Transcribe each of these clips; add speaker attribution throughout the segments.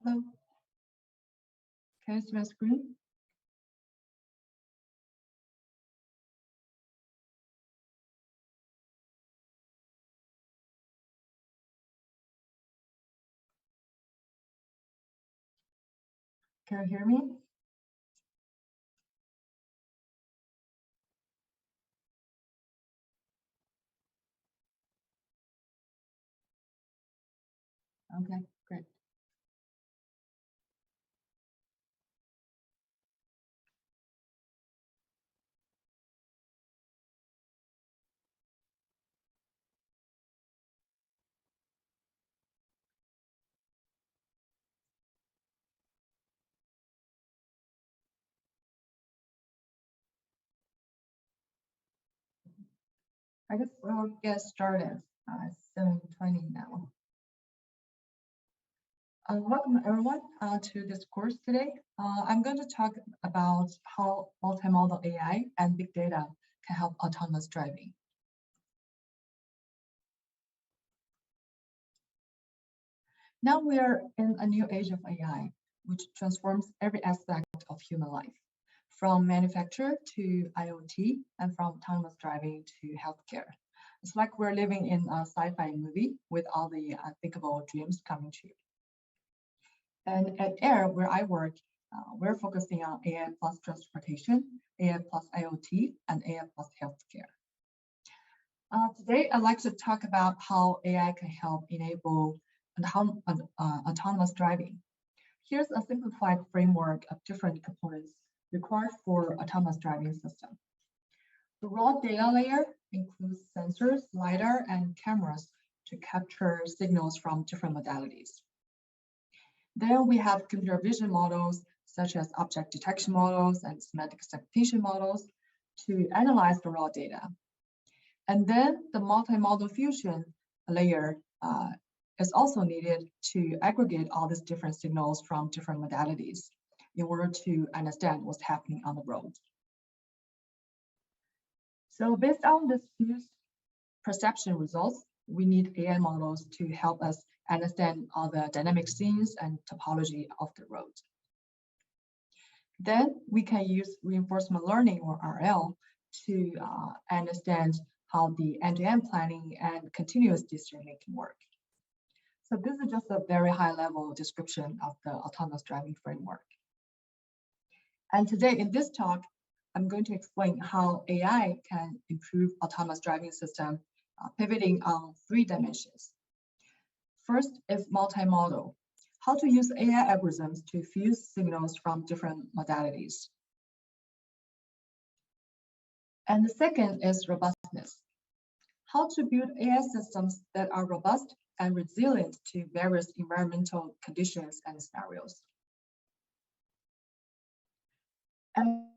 Speaker 1: Hello. Can you see my screen? Can you hear me? Okay, great. I guess we'll get started. It's 7:20 now. Welcome everyone to this course today. I'm going to talk about how multimodal AI and big data can help autonomous driving. Now we are in a new age of AI, which transforms every aspect of human life, from manufacture to IoT and from autonomous driving to healthcare. It's like we're living in a sci-fi movie with all the unthinkable dreams coming true. And at AIR, where I work, we're focusing on AI plus transportation, AI plus IoT, and AI plus healthcare. Today, I'd like to talk about how AI can help enable autonomous driving. Here's a simplified framework of different components required for autonomous driving system. The raw data layer includes sensors, LiDAR, and cameras to capture signals from different modalities. Then we have computer vision models, such as object detection models and semantic segmentation models, to analyze the raw data. And then the multimodal fusion layer is also needed to aggregate all these different signals from different modalities in order to understand what's happening on the road. So based on this fused perception results, we need AI models to help us understand all the dynamic scenes and topology of the road. Then we can use reinforcement learning, or RL, to understand how the end-to-end planning and continuous decision-making work. So this is just a very high-level description of the autonomous driving framework. And today in this talk, I'm going to explain how AI can improve autonomous driving system, pivoting on 3 dimensions. First is multimodal, how to use AI algorithms to fuse signals from different modalities. And the second is robustness, how to build AI systems that are robust and resilient to various environmental conditions and scenarios. And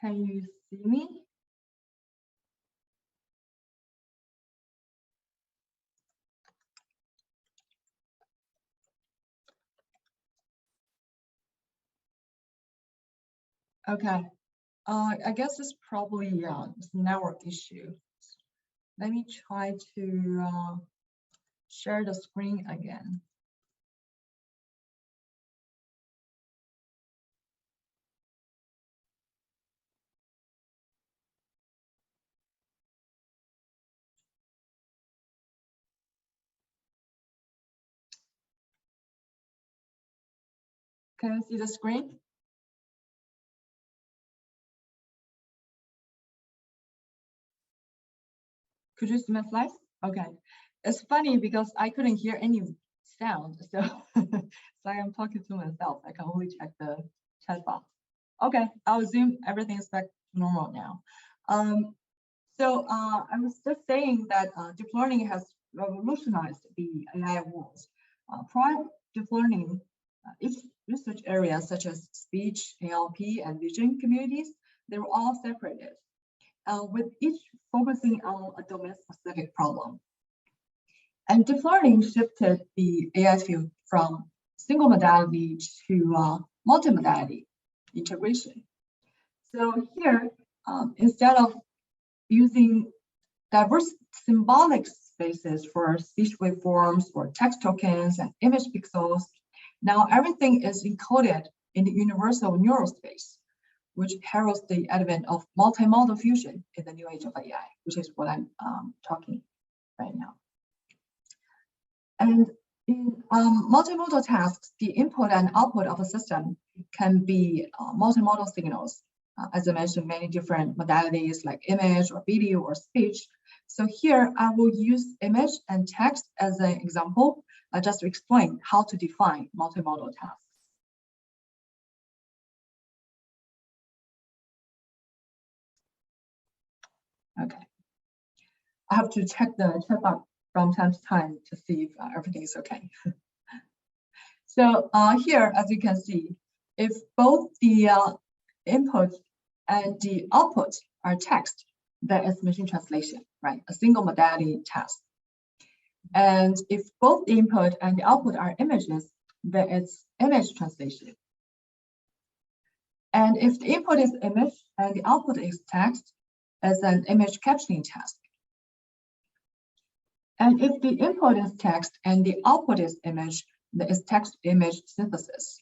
Speaker 1: Can you see me? Okay. I guess it's probably it's a network issue. Let me try to share the screen again. Can you see the screen? Could you see my slides? Okay. It's funny because I couldn't hear any sound, so so I am talking to myself. I can only check the chat box. Okay, I'll assume everything's back to normal now. I was just saying that deep learning has revolutionized the AI world. Prior to deep learning, each research area such as speech, NLP, and vision communities, they were all separated, with each focusing on a domain-specific problem. And deep learning shifted the AI field from single modality to multimodality integration. So here, instead of using diverse symbolic spaces for speech waveforms or text tokens and image pixels, now everything is encoded in the universal neural space, which heralds the advent of multimodal fusion in the new age of AI, which is what I'm talking right now. And in multimodal tasks, the input and output of a system can be multimodal signals. As I mentioned, many different modalities like image or video or speech. So here I will use image and text as an example, just to explain how to define multimodal tasks. Okay. I have to check the chat box from time to time to see if everything is okay. So here, as you can see, if both the input and the output are text, that is machine translation, right? A single modality task. And if both the input and the output are images, then it's image translation. And if the input is image and the output is text, it's an image captioning task. And if the input is text and the output is image, that is text-image synthesis.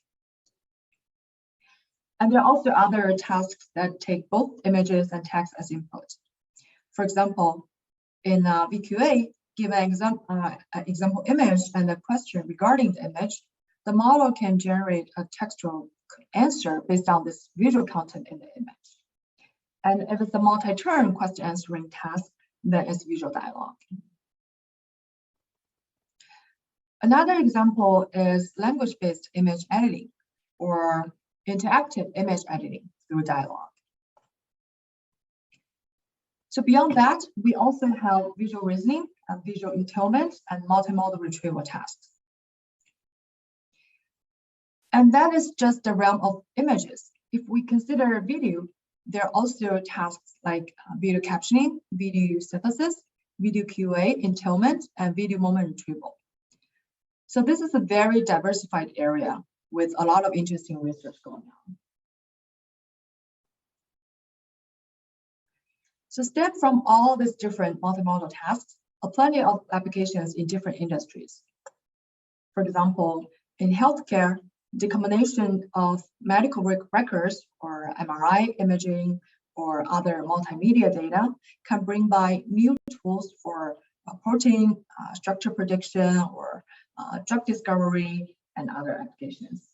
Speaker 1: And there are also other tasks that take both images and text as input. For example, in VQA, give an example image and a question regarding the image, the model can generate a textual answer based on this visual content in the image. And if it's a multi-turn question answering task, that is visual dialogue. Another example is language-based image editing or interactive image editing through dialogue. So beyond that, we also have visual reasoning and visual entailment and multimodal retrieval tasks. And that is just the realm of images. If we consider video, there are also tasks like video captioning, video synthesis, video QA, entailment, and video moment retrieval. So this is a very diversified area with a lot of interesting research going on. So step from all these different multimodal tasks, are plenty of applications in different industries. For example, in healthcare, the combination of medical records or MRI imaging or other multimedia data can bring by new tools for protein structure prediction or drug discovery and other applications.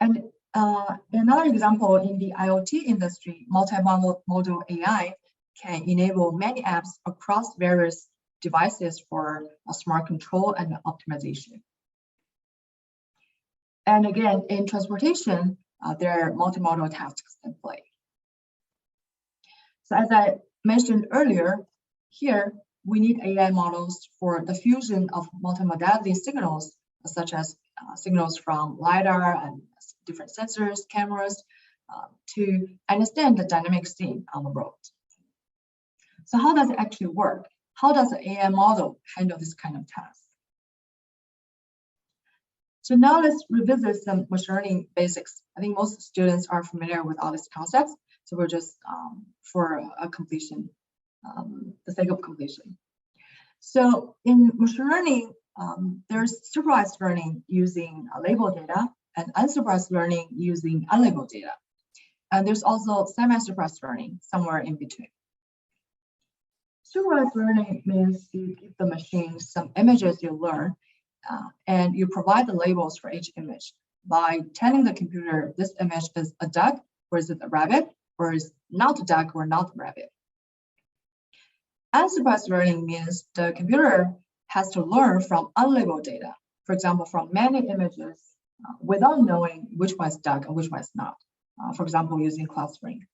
Speaker 1: And another example in the IoT industry, multimodal AI can enable many apps across various devices for smart control and optimization. And again, in transportation, there are multimodal tasks in play. So as I mentioned earlier, here we need AI models for the fusion of multimodality signals, such as signals from LiDAR and different sensors, cameras, to understand the dynamic scene on the road. So how does it actually work? How does the AI model handle this kind of task? So now let's revisit some machine learning basics. I think most students are familiar with all these concepts, so we're just for a completion, the sake of completion. So in machine learning, there's supervised learning using labeled data and unsupervised learning using unlabeled data. And there's also semi-supervised learning somewhere in between. Supervised learning means you give the machine some images you learn, and you provide the labels for each image by telling the computer this image is a duck, or is it a rabbit, or is not a duck or not a rabbit. Unsupervised learning means the computer has to learn from unlabeled data, for example, from many images without knowing which one is duck and which one is not, for example, using clustering.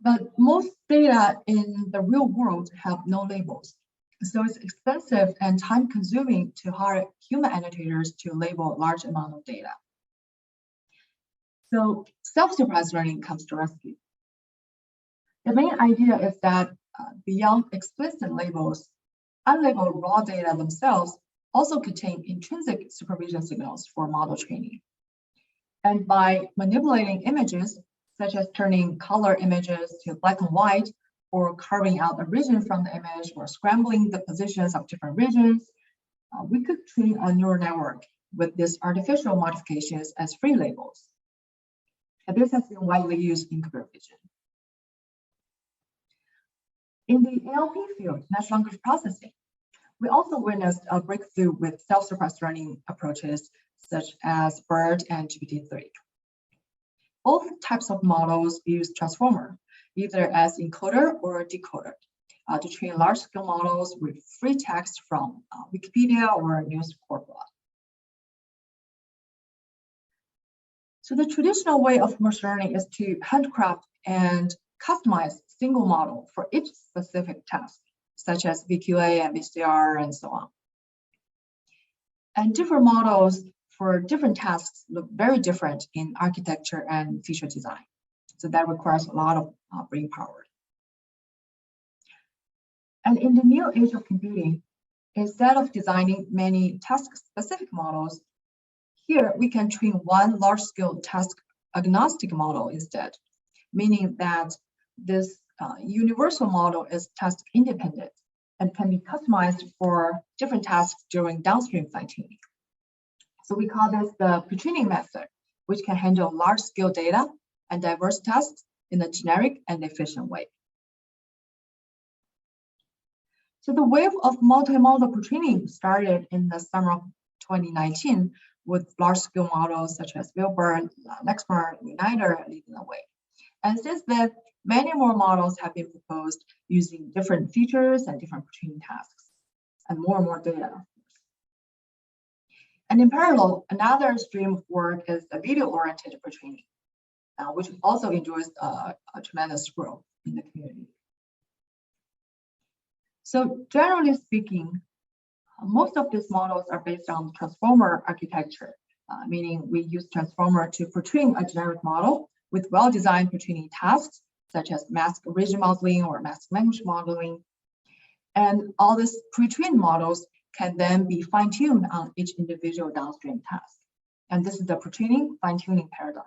Speaker 1: But most data in the real world have no labels. So it's expensive and time-consuming to hire human annotators to label a large amount of data. So self-supervised learning comes to rescue. The main idea is that beyond explicit labels, unlabeled raw data themselves also contain intrinsic supervision signals for model training. And by manipulating images, such as turning color images to black and white, or carving out a region from the image, or scrambling the positions of different regions, we could train a neural network with these artificial modifications as free labels. And this has been widely used in computer vision. In the NLP field, natural language processing, we also witnessed a breakthrough with self-supervised learning approaches such as BERT and GPT-3. Both types of models use transformer, either as encoder or decoder, to train large-scale models with free text from Wikipedia or News Report blog. So the traditional way of machine learning is to handcraft and customize single model for each specific task, such as VQA and VCR and so on. And different models for different tasks look very different in architecture and feature design. So that requires a lot of brain power. And in the new age of computing, instead of designing many task-specific models, here we can train one large-scale task-agnostic model instead, meaning that this universal model is task-independent and can be customized for different tasks during downstream fine-tuning. So we call this the pre-training method, which can handle large-scale data and diverse tasks in a generic and efficient way. So the wave of multimodal pre-training started in the summer of 2019 with large-scale models such as Wilbur, Lexmark, Uniter leading the way. And since then, many more models have been proposed using different features and different pre-training tasks, and more data. And in parallel, another stream of work is the video-oriented pre-training, which also enjoys a tremendous growth in the community. So generally speaking, most of these models are based on transformer architecture, meaning we use transformer to pre-train a generic model with well-designed pre-training tasks, such as mask region modeling or mask language modeling. And all these pre-trained models can then be fine-tuned on each individual downstream task. And this is the pre-training fine-tuning paradigm.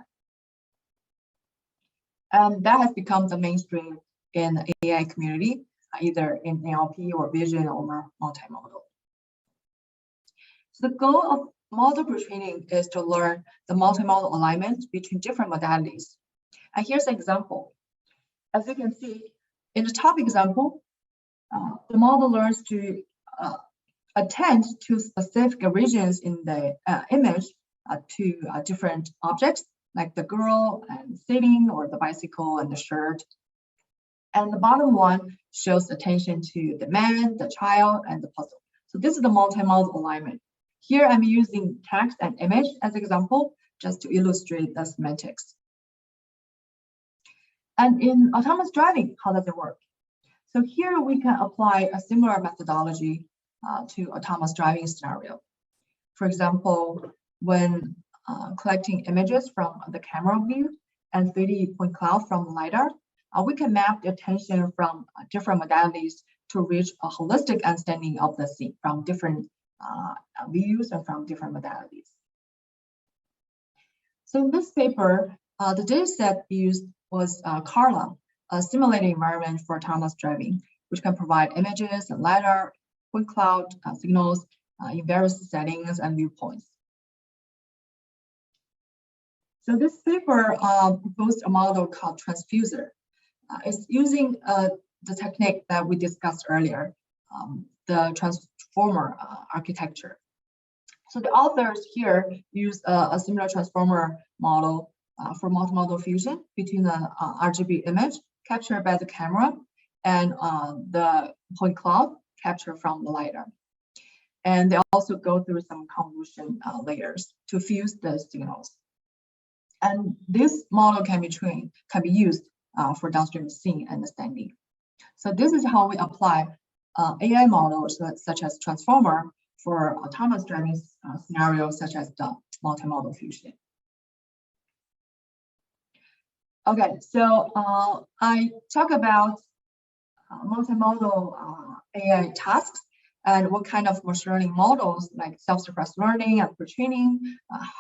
Speaker 1: And that has become the mainstream in the AI community, either in NLP or vision or multimodal. So the goal of model pre-training is to learn the multimodal alignment between different modalities. And here's an example. As you can see, in the top example, the model learns to attend to specific regions in the image to different objects, like the girl and sitting, or the bicycle and the shirt. And the bottom one shows attention to the man, the child, and the puzzle. So this is the multimodal alignment. Here I'm using text and image as example, just to illustrate the semantics. And in autonomous driving, how does it work? So here we can apply a similar methodology to autonomous driving scenario. For example, when collecting images from the camera view and 3D point cloud from LiDAR, we can map the attention from different modalities to reach a holistic understanding of the scene from different views and from different modalities. So in this paper, the data set used was Carla, a simulated environment for autonomous driving, which can provide images and LiDAR, point cloud signals in various settings and viewpoints. So this paper proposed a model called transfuser. It's using the technique that we discussed earlier, the transformer architecture. So the authors here use a similar transformer model for multimodal fusion between the RGB image captured by the camera and the point cloud captured from the LiDAR. And they also go through some convolution layers to fuse the signals. And this model can be used for downstream scene understanding. So this is how we apply AI models such as transformer for autonomous driving scenarios such as the multimodal fusion. Okay, so I talk about multimodal AI tasks and what kind of machine learning models like self-supervised learning and pre-training,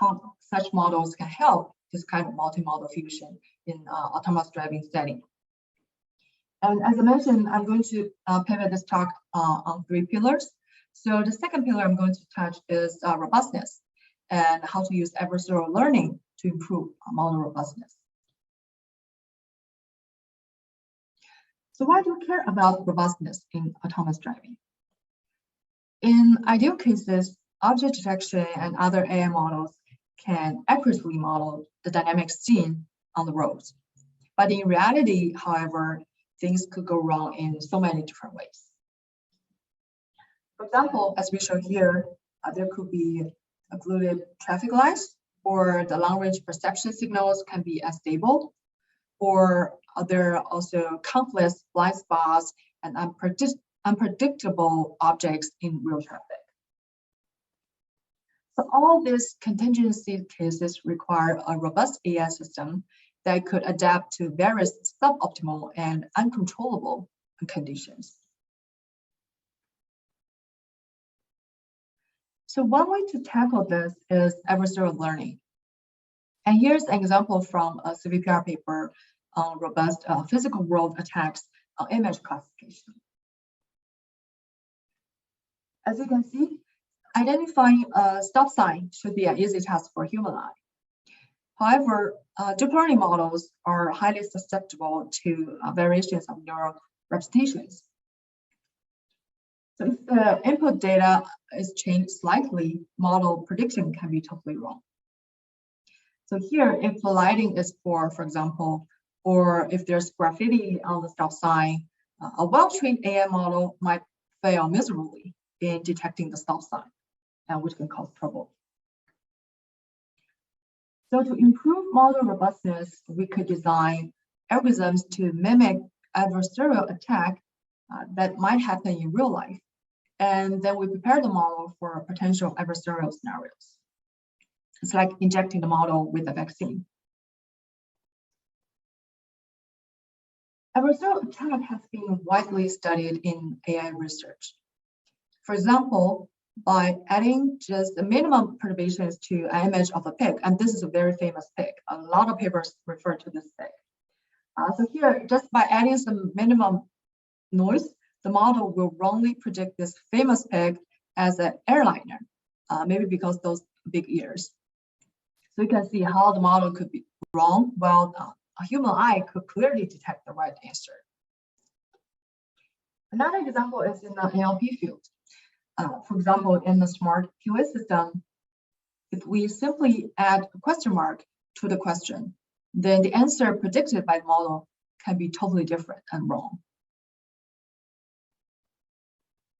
Speaker 1: how such models can help this kind of multimodal fusion in autonomous driving setting. And as I mentioned, I'm going to pivot this talk on 3 pillars. So the second pillar I'm going to touch is robustness and how to use adversarial learning to improve model robustness. So why do we care about robustness in autonomous driving? In ideal cases, object detection and other AI models can accurately model the dynamic scene on the roads. But in reality, however, things could go wrong in so many different ways. For example, as we show here, there could be occluded traffic lights, or the long-range perception signals can be unstable, or there are also countless blind spots and unpredictable objects in real traffic. So all these contingency cases require a robust AI system that could adapt to various suboptimal and uncontrollable conditions. So one way to tackle this is adversarial learning. And here's an example from a CVPR paper on robust physical world attacks on image classification. As you can see, identifying a stop sign should be an easy task for a human eye. However, deep learning models are highly susceptible to variations of neural representations. So if the input data is changed slightly, model prediction can be totally wrong. So here, if the lighting is poor, for example, or if there's graffiti on the stop sign, a well-trained AI model might fail miserably in detecting the stop sign, which can cause trouble. So to improve model robustness, we could design algorithms to mimic adversarial attack that might happen in real life. And then we prepare the model for potential adversarial scenarios. It's like injecting the model with a vaccine. Adversarial attack has been widely studied in AI research. For example, by adding just the minimum perturbations to an image of a pig, and this is a very famous pig. A lot of papers refer to this pig. So here, just by adding some minimum noise, the model will wrongly predict this famous pig as an airliner, maybe because those big ears. So you can see how the model could be wrong, while a human eye could clearly detect the right answer. Another example is in the NLP field. For example, in the smart QA system, if we simply add a question mark to the question, then the answer predicted by the model can be totally different and wrong.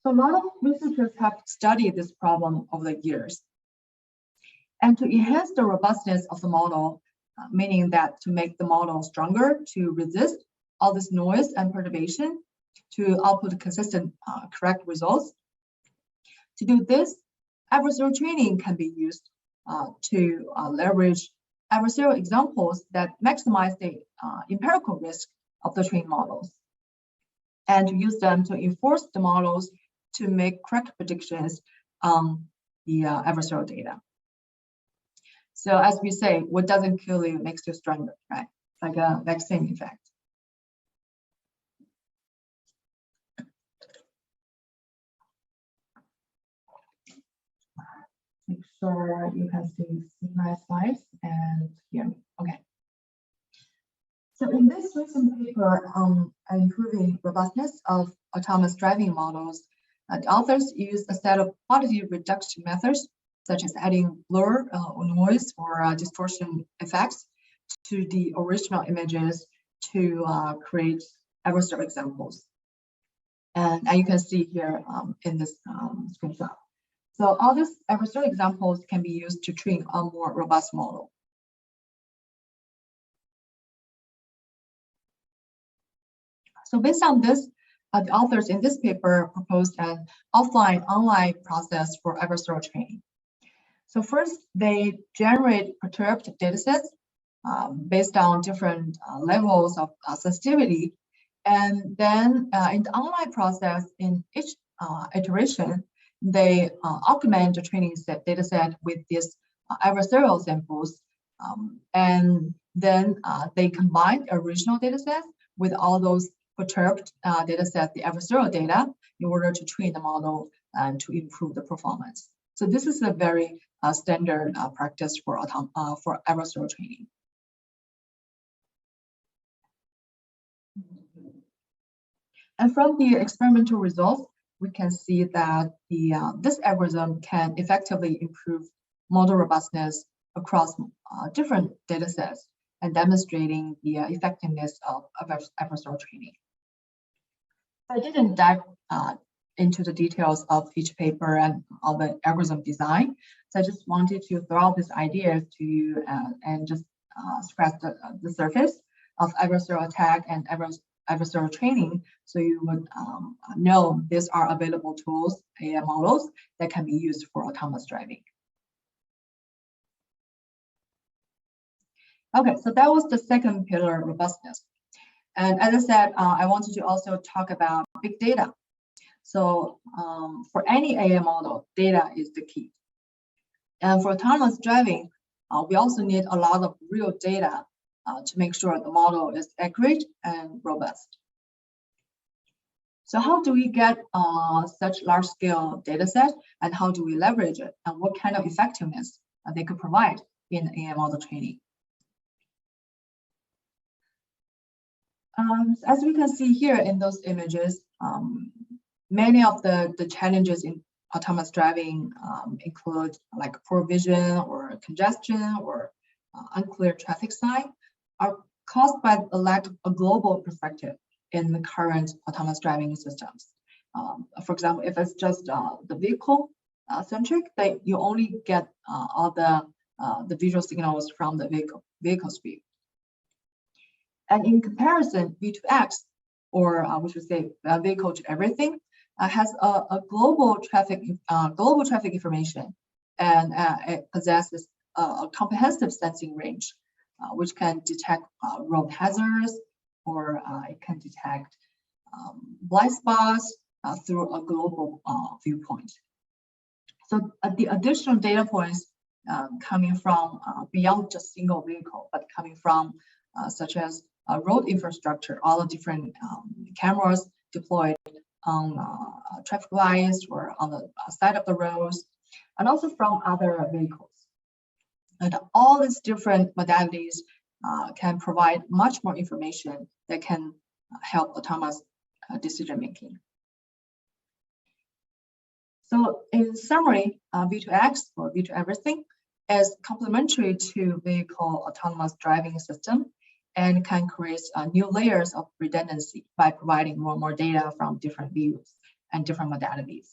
Speaker 1: So a lot of researchers have studied this problem over the years. And to enhance the robustness of the model, meaning that to make the model stronger to resist all this noise and perturbation, to output consistent, correct results, To do this, adversarial training can be used to leverage adversarial examples that maximize the empirical risk of the trained models, and to use them to enforce the models to make correct predictions on the adversarial data. So as we say, what doesn't kill you makes you stronger, right? Like a vaccine effect. Make sure you can see my slides and hear me. Okay. So in this recent paper on improving robustness of autonomous driving models, the authors used a set of quality reduction methods, such as adding blur or noise or distortion effects to the original images to create adversarial examples. And you can see here in this screenshot. So all these adversarial examples can be used to train a more robust model. So based on this, the authors in this paper proposed an offline-online process for adversarial training. So first, they generate perturbed datasets based on different levels of sensitivity. And then in the online process, in each iteration, they augment the training dataset with these adversarial samples. And then they combine the original dataset with all those perturbed dataset, the adversarial data, in order to train the model and to improve the performance. So this is a very standard practice for adversarial training. And from the experimental results, we can see that this algorithm can effectively improve model robustness across different datasets and demonstrating the effectiveness of adversarial training. I didn't dive into the details of each paper and all the algorithm design. So I just wanted to throw out these ideas to you and just scratch the surface of adversarial attack and adversarial training, so you would know these are available tools, AI models that can be used for autonomous driving. Okay, so that was the second pillar, robustness. And as I said, I wanted to also talk about big data. So for any AI model, data is the key. And for autonomous driving, we also need a lot of real data to make sure the model is accurate and robust. So how do we get such large-scale data set, and how do we leverage it, and what kind of effectiveness they could provide in AI model training? As we can see here in those images, many of the challenges in autonomous driving include like poor vision or congestion or unclear traffic sign, are caused by a lack of a global perspective in the current autonomous driving systems. For example, if it's just the vehicle centric, then you only get all the visual signals from the vehicle's view. And in comparison, V2X, or we should say vehicle to everything, has a global traffic information, and it possesses a comprehensive sensing range, which can detect road hazards, or it can detect blind spots through a global viewpoint. So the additional data points coming from beyond just single vehicle, but coming from such as road infrastructure, all the different cameras deployed on traffic lights or on the side of the roads, and also from other vehicles. And all these different modalities can provide much more information that can help autonomous decision making. So in summary, V2X or V2 everything is complementary to vehicle autonomous driving system and can create new layers of redundancy by providing more and more data from different views and different modalities.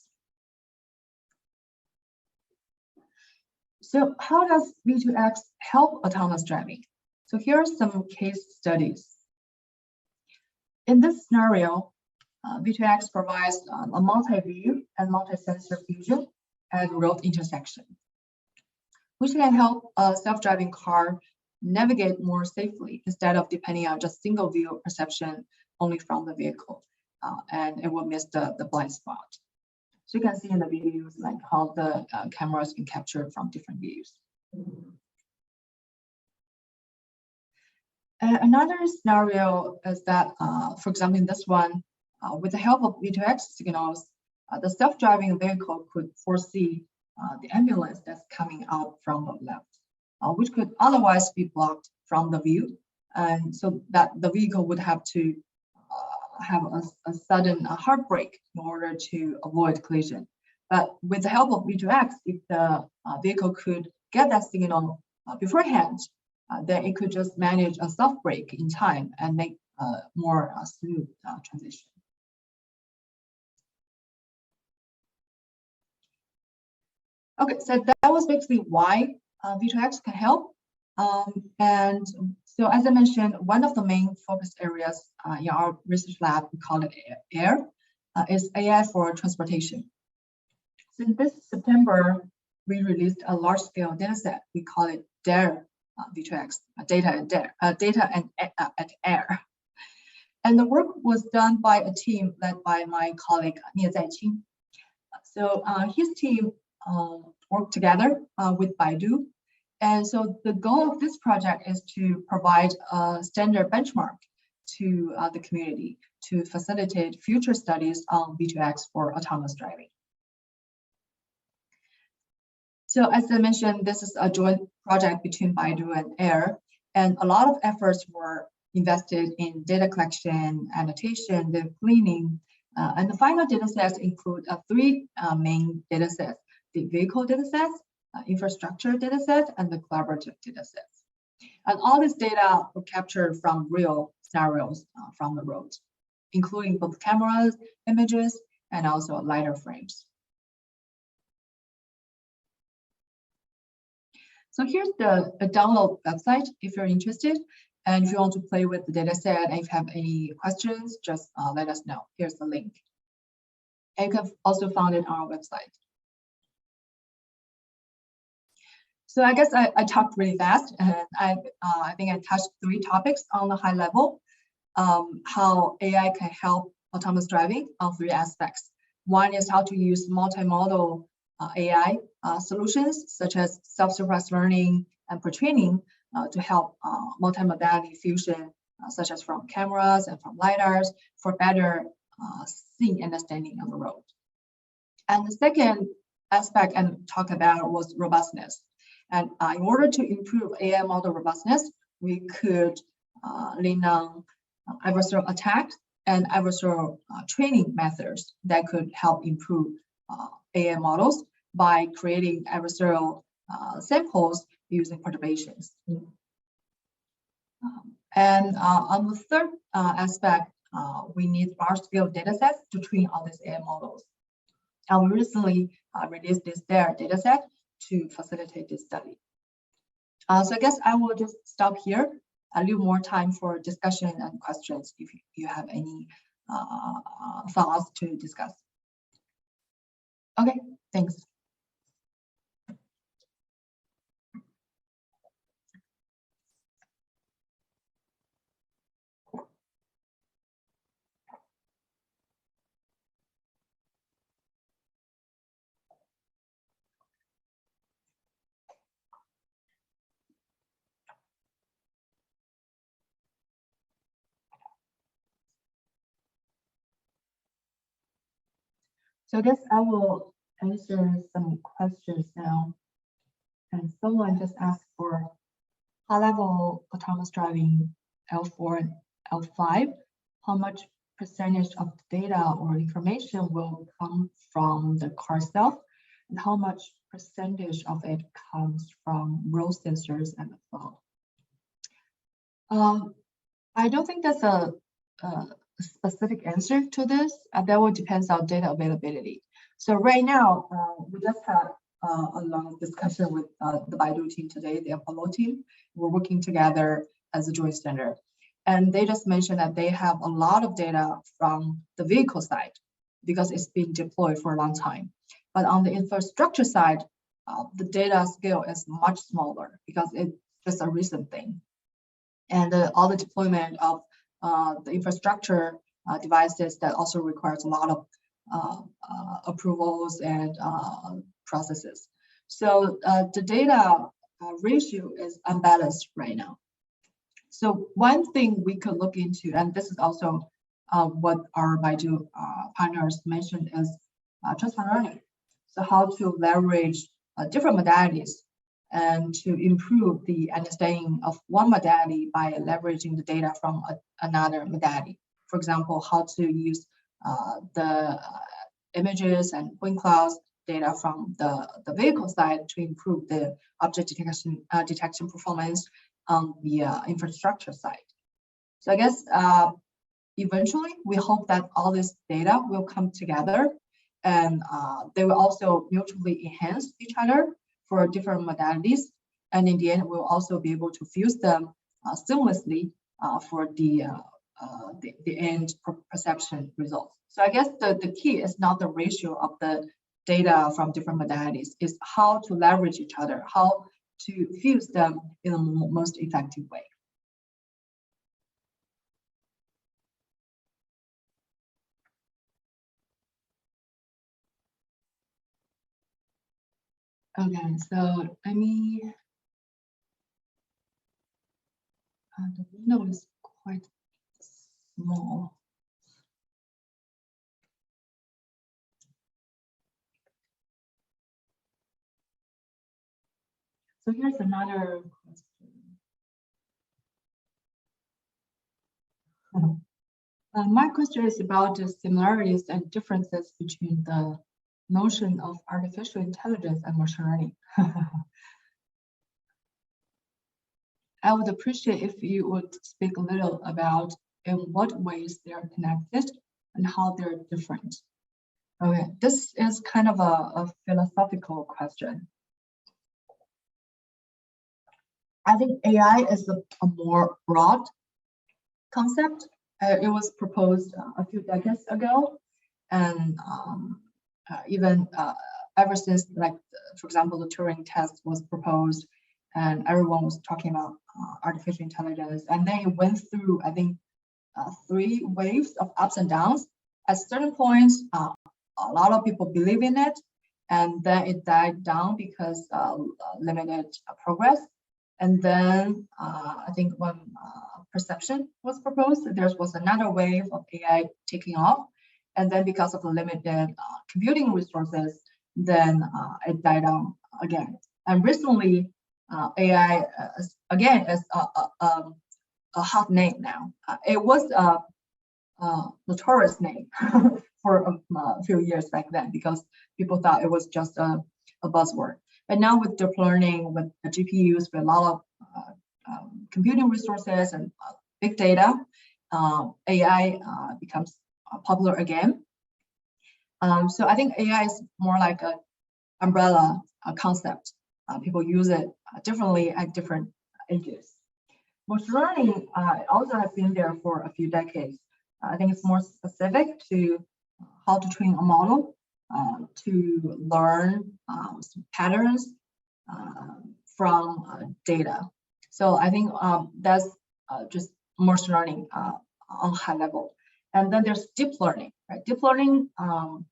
Speaker 1: So how does V2X help autonomous driving? So here are some case studies. In this scenario, V2X provides a multi-view and multi-sensor fusion at road intersection, which can help a self-driving car navigate more safely instead of depending on just single view perception only from the vehicle, and it will miss the blind spot. So you can see in the videos like how the cameras can capture from different views. Another scenario is that, for example, in this one, with the help of V2X signals, the self-driving vehicle could foresee the ambulance that's coming out from the left, which could otherwise be blocked from the view, and so that the vehicle would have to have a sudden heartbreak in order to avoid collision. But with the help of V2X, if the vehicle could get that signal beforehand, then it could just manage a soft brake in time and make a more smooth transition. Okay, so that was basically why V2X can help. And so as I mentioned, one of the main focus areas in our research lab, we call it AIR, is AI for transportation. So this September, we released a large-scale data set. We call it DARE V2X, data and AIR. And the work was done by a team led by my colleague, Zaiqing. So his team worked together with Baidu. And so the goal of this project is to provide a standard benchmark to the community to facilitate future studies on V2X for autonomous driving. So as I mentioned, this is a joint project between Baidu and AIR, and a lot of efforts were invested in data collection, annotation, data cleaning, and the final data sets include three main data sets: the vehicle data sets, infrastructure data set, and the collaborative data sets. And all this data were captured from real scenarios from the road, including both cameras, images, and also LiDAR frames. So here's the download website if you're interested. And if you want to play with the data set and if you have any questions, just let us know. Here's the link. And you can also find it on our website. So I guess I talked really fast, and I think I touched three topics on the high level. How AI can help autonomous driving on three aspects. One is how to use multimodal AI solutions, such as self-supervised learning and pre-training to help multimodality fusion, such as from cameras and from LiDARs, for better seeing understanding on the road. And the second aspect I talked about was robustness. And in order to improve AI model robustness, we could lean on adversarial attacks and adversarial training methods that could help improve AI models by creating adversarial samples using perturbations. And on the third aspect, we need large-scale data sets to train all these AI models. And we recently released this DARE data set to facilitate this study. So I guess I will just stop here. I'll leave more time for discussion and questions if you have any thoughts to discuss. Okay, thanks. So I guess I will answer some questions now. And someone just asked for high-level autonomous driving L4 and L5. How much percentage of data or information will come from the car itself? And how much percentage of it comes from road sensors and the cloud? I don't think that's a specific answer to this. That will depend on data availability. So right now, we just had a long discussion with the Baidu team today, the Apollo team. We're working together as a joint standard. And they just mentioned that they have a lot of data from the vehicle side because it's been deployed for a long time. But on the infrastructure side, the data scale is much smaller because it's just a recent thing. And all the deployment of the infrastructure devices that also requires a lot of approvals and processes. So the data ratio is unbalanced right now. So one thing we could look into, and this is also what our Baidu partners mentioned, is transfer learning. So how to leverage different modalities and to improve the understanding of one modality by leveraging the data from another modality. For example, how to use the images and point clouds data from the vehicle side to improve the object detection performance on the infrastructure side. So I guess eventually we hope that all this data will come together and they will also mutually enhance each other for different modalities. And in the end, we'll also be able to fuse them seamlessly for the end perception results. So I guess the key is not the ratio of the data from different modalities, is how to leverage each other, how to fuse them in the most effective way. Okay, so let me, the window is quite small. So here's another question. My question is about the similarities and differences between the notion of artificial intelligence and machine learning. I would appreciate if you would speak a little about in what ways they are connected and how they're different. Okay, this is kind of a philosophical question. I think AI is a more broad concept. It was proposed a few decades ago, and even ever since, like, for example, the Turing test was proposed, and everyone was talking about artificial intelligence, and then it went through, I think, 3 waves of ups and downs. At certain points, a lot of people believe in it, and then it died down because limited progress. And then I think when perception was proposed, there was another wave of AI taking off. And then because of the limited computing resources, then it died down again. And recently, AI again is a hot name now. It was a notorious name for a few years back then because people thought it was just a buzzword. But now with deep learning, with the GPUs, with a lot of computing resources and big data, AI becomes popular again. So I think AI is more like an umbrella concept. People use it differently at different ages. Machine learning also has been there for a few decades. I think it's more specific to how to train a model to learn patterns from data. So I think that's just machine learning on high level. And then there's deep learning. Right? Deep learning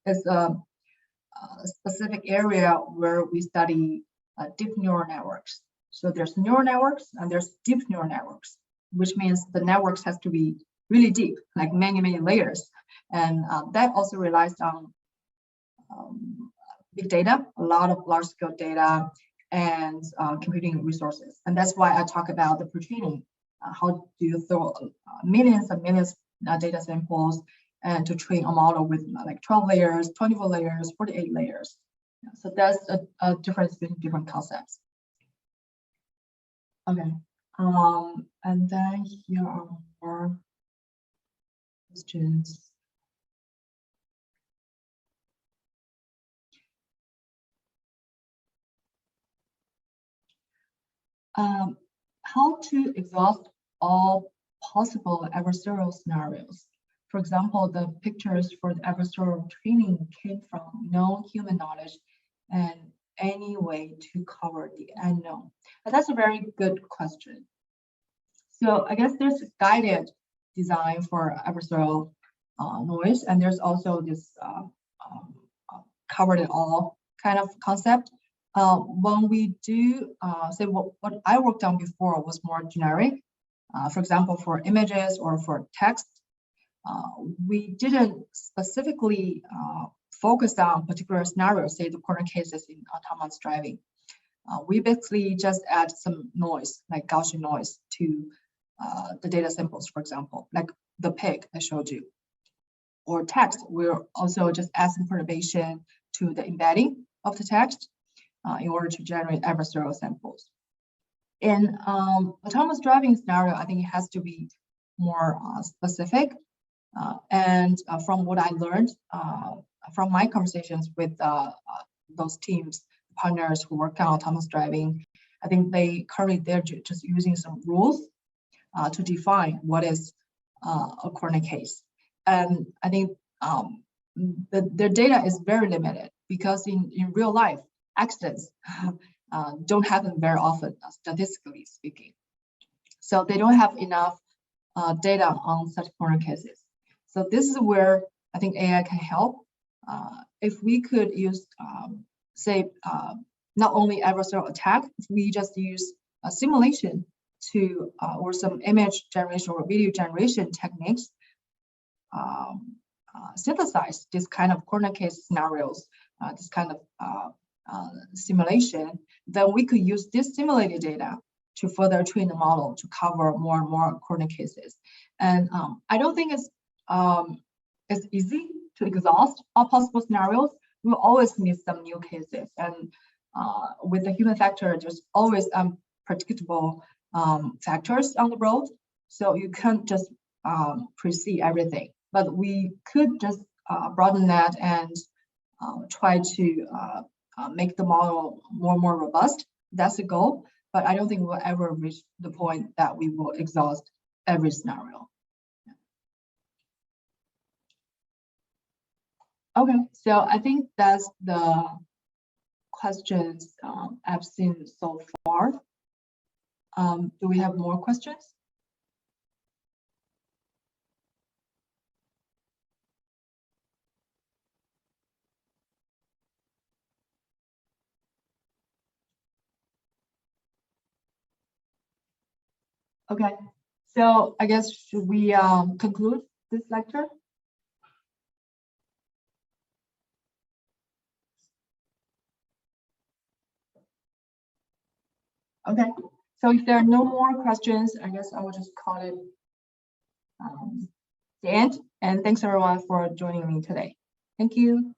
Speaker 1: is a specific area where we study deep neural networks. So there's neural networks and there's deep neural networks, which means the networks has to be really deep, like many, many layers. And that also relies on big data, a lot of large-scale data and computing resources. And that's why I talk about the pre-training. How do you throw millions and millions of data samples and to train a model with like 12 layers, 24 layers, 48 layers. So that's a difference between different concepts. Okay, and then here are more questions. How to exhaust all possible adversarial scenarios For example, the pictures for the adversarial training came from known human knowledge and any way to cover the unknown? And that's a very good question. So I guess there's guided design for adversarial noise, and there's also this covered it all kind of concept. When we do, say what I worked on before was more generic. For example, for images or for text, we didn't specifically focus on particular scenarios, say the corner cases in autonomous driving. We basically just add some noise, like Gaussian noise, to the data samples, for example, like the pig I showed you. Or text, we'll also just add some perturbation to the embedding of the text in order to generate adversarial samples. In autonomous driving scenario, I think it has to be more specific. And from what I learned from my conversations with those teams, partners who work on autonomous driving, I think they're just using some rules to define what is a corner case. And I think their data is very limited because in real life, accidents don't happen very often, statistically speaking. So they don't have enough data on such corner cases. So this is where I think AI can help. If we could use, say, not only adversarial attack, if we just use a simulation to, or some image generation or video generation techniques, synthesize this kind of corner case scenarios, this kind of simulation, then we could use this simulated data to further train the model to cover more and more corner cases. And I don't think it's easy to exhaust all possible scenarios. We'll always need some new cases. And with the human factor, there's always unpredictable factors on the road. So you can't just foresee everything. But we could just broaden that and try to make the model more and more robust. That's the goal. But I don't think we'll ever reach the point that we will exhaust every scenario. Okay, so I think that's the questions I've seen so far. Do we have more questions? Okay, so I guess should we conclude this lecture? Okay, so if there are no more questions, I guess I will just call it the end. And thanks everyone for joining me today. Thank you.